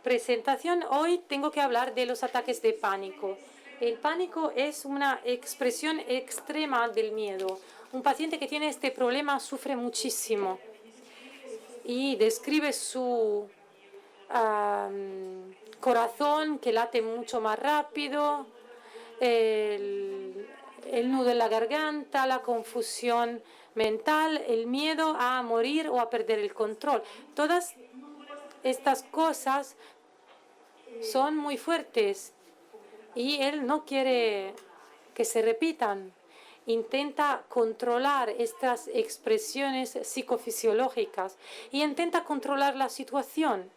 presentación hoy tengo que hablar de los ataques de pánico. El pánico es una expresión extrema del miedo. Un paciente que tiene este problema sufre muchísimo y describe su corazón que late mucho más rápido, el nudo en la garganta, la confusión mental, el miedo a morir o a perder el control. Todas estas cosas son muy fuertes y él no quiere que se repitan. Intenta controlar estas expresiones psicofisiológicas y intenta controlar la situación,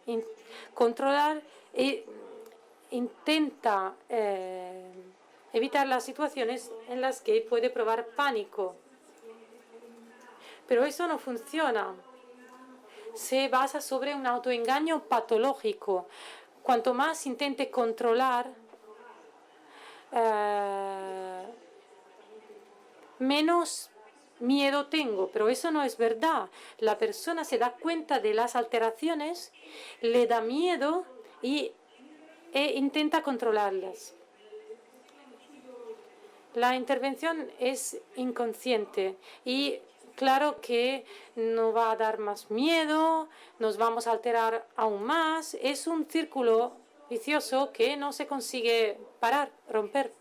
intenta evitar las situaciones en las que puede probar pánico. Pero eso no funciona. Se basa sobre un autoengaño patológico. Cuanto más intente controlar, menos miedo tengo, pero eso no es verdad. La persona se da cuenta de las alteraciones, le da miedo e intenta controlarlas. La intervención es inconsciente y claro que no va a dar más miedo, nos vamos a alterar aún más. Es un círculo vicioso que no se consigue parar, romper.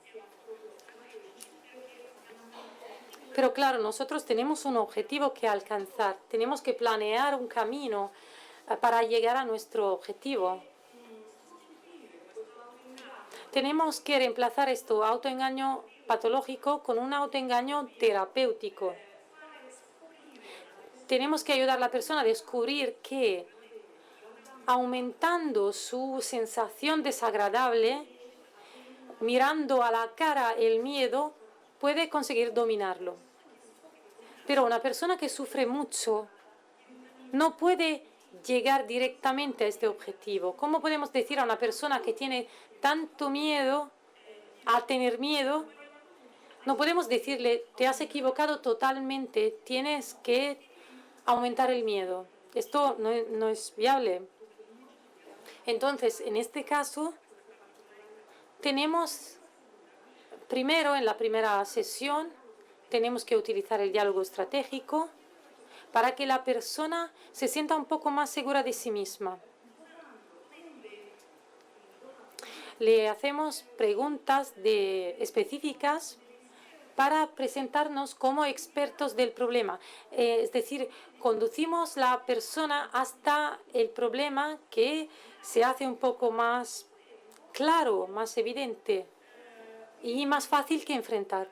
Pero claro, nosotros tenemos un objetivo que alcanzar. Tenemos que planear un camino para llegar a nuestro objetivo. Tenemos que reemplazar este autoengaño patológico con un autoengaño terapéutico. Tenemos que ayudar a la persona a descubrir que aumentando su sensación desagradable, mirando a la cara el miedo, puede conseguir dominarlo. Pero una persona que sufre mucho no puede llegar directamente a este objetivo. ¿Cómo podemos decir a una persona que tiene tanto miedo a tener miedo? No podemos decirle, te has equivocado totalmente, tienes que aumentar el miedo. Esto no es viable. Entonces, en este caso, tenemos primero, en la primera sesión, tenemos que utilizar el diálogo estratégico para que la persona se sienta un poco más segura de sí misma. Le hacemos preguntas específicas para presentarnos como expertos del problema. Es decir, conducimos la persona hasta el problema que se hace un poco más claro, más evidente y más fácil que enfrentar.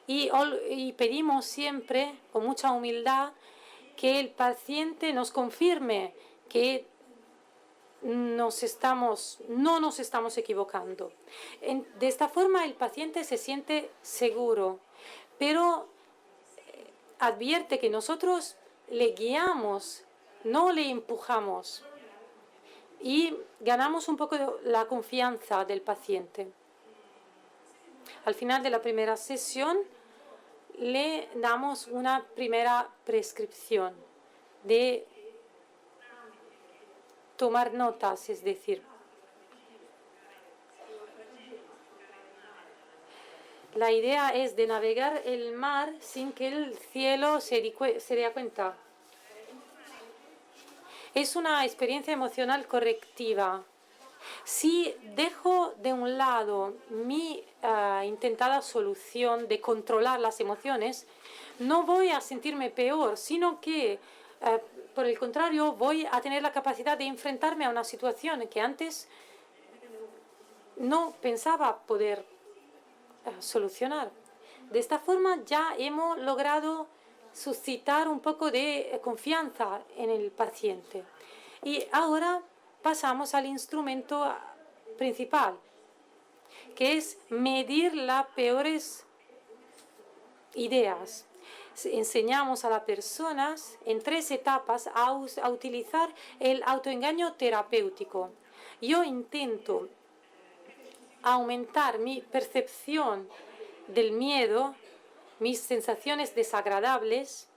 Y pedimos siempre, con mucha humildad, que el paciente nos confirme que no nos estamos equivocando. De esta forma el paciente se siente seguro, pero advierte que nosotros le guiamos, no le empujamos y ganamos un poco la confianza del paciente. Al final de la primera sesión le damos una primera prescripción de tomar notas, es decir, la idea es de navegar el mar sin que el cielo se dé cuenta. Es una experiencia emocional correctiva. Si dejo de un lado mi intentada solución de controlar las emociones, no voy a sentirme peor, sino que por el contrario, voy a tener la capacidad de enfrentarme a una situación que antes no pensaba poder solucionar. De esta forma ya hemos logrado suscitar un poco de confianza en el paciente. Y ahora pasamos al instrumento principal, que es medir las peores ideas. Enseñamos a las personas en 3 etapas a utilizar el autoengaño terapéutico. Yo intento aumentar mi percepción del miedo, mis sensaciones desagradables.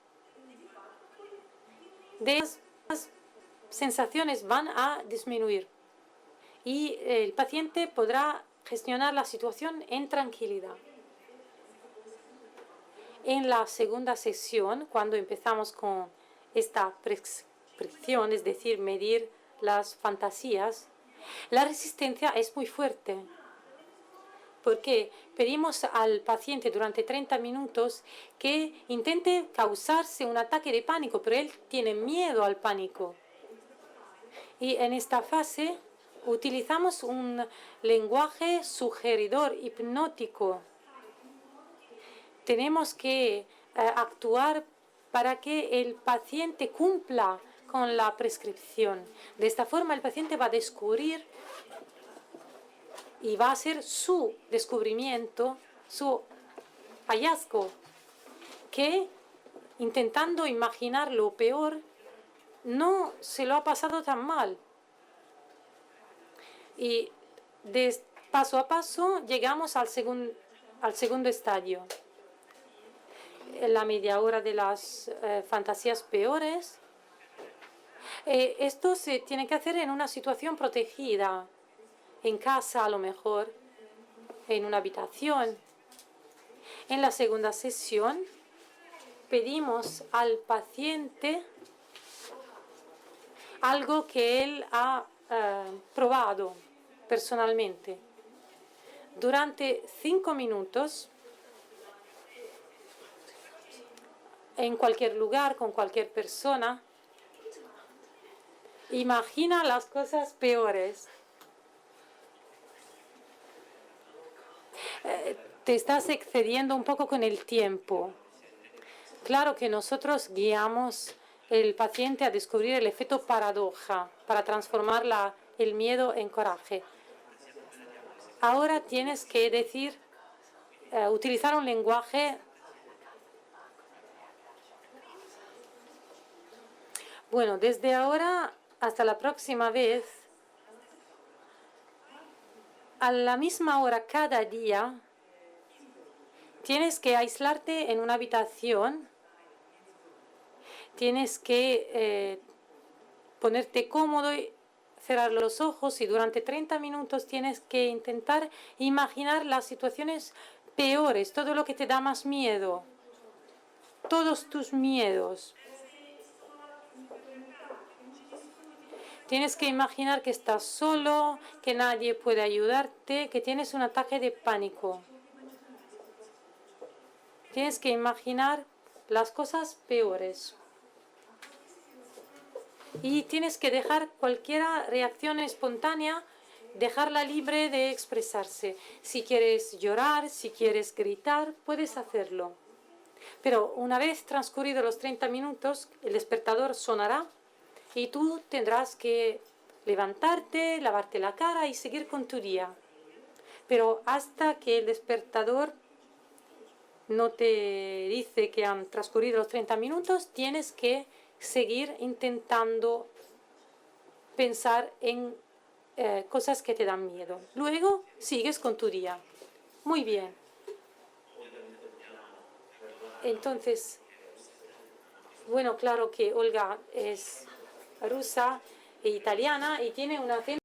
De esas sensaciones van a disminuir. y el paciente podrá gestionar la situación en tranquilidad. En la segunda sesión, cuando empezamos con esta prescripción, es decir, medir las fantasías, la resistencia es muy fuerte, porque pedimos al paciente durante 30 minutos que intente causarse un ataque de pánico, pero él tiene miedo al pánico. Y en esta fase utilizamos un lenguaje sugeridor, hipnótico. Tenemos que actuar para que el paciente cumpla con la prescripción. De esta forma, el paciente va a descubrir y va a ser su descubrimiento, su hallazgo, que intentando imaginar lo peor, no se lo ha pasado tan mal. Y paso a paso llegamos al segundo estadio. En la media hora de las fantasías peores. Esto se tiene que hacer en una situación protegida, en casa a lo mejor, en una habitación. En la segunda sesión pedimos al paciente algo que él ha probado personalmente. Durante 5 minutos, en cualquier lugar, con cualquier persona, imagina las cosas peores. Te estás excediendo un poco con el tiempo. Claro que nosotros guiamos al paciente a descubrir el efecto paradoja para transformar el miedo en coraje. Ahora tienes que utilizar un lenguaje. Bueno, desde ahora hasta la próxima vez, a la misma hora cada día, tienes que aislarte en una habitación, tienes que ponerte cómodo y cerrar los ojos y durante 30 minutos tienes que intentar imaginar las situaciones peores, todo lo que te da más miedo, todos tus miedos. Tienes que imaginar que estás solo, que nadie puede ayudarte, que tienes un ataque de pánico. Tienes que imaginar las cosas peores. Y tienes que dejar cualquier reacción espontánea, dejarla libre de expresarse. Si quieres llorar, si quieres gritar, puedes hacerlo. Pero una vez transcurridos los 30 minutos, el despertador sonará y tú tendrás que levantarte, lavarte la cara y seguir con tu día. Pero hasta que el despertador no te dice que han transcurrido los 30 minutos, tienes que seguir intentando pensar en cosas que te dan miedo. Luego sigues con tu día. Muy bien. Entonces, bueno, claro que Olga es rusa e italiana y tiene un acento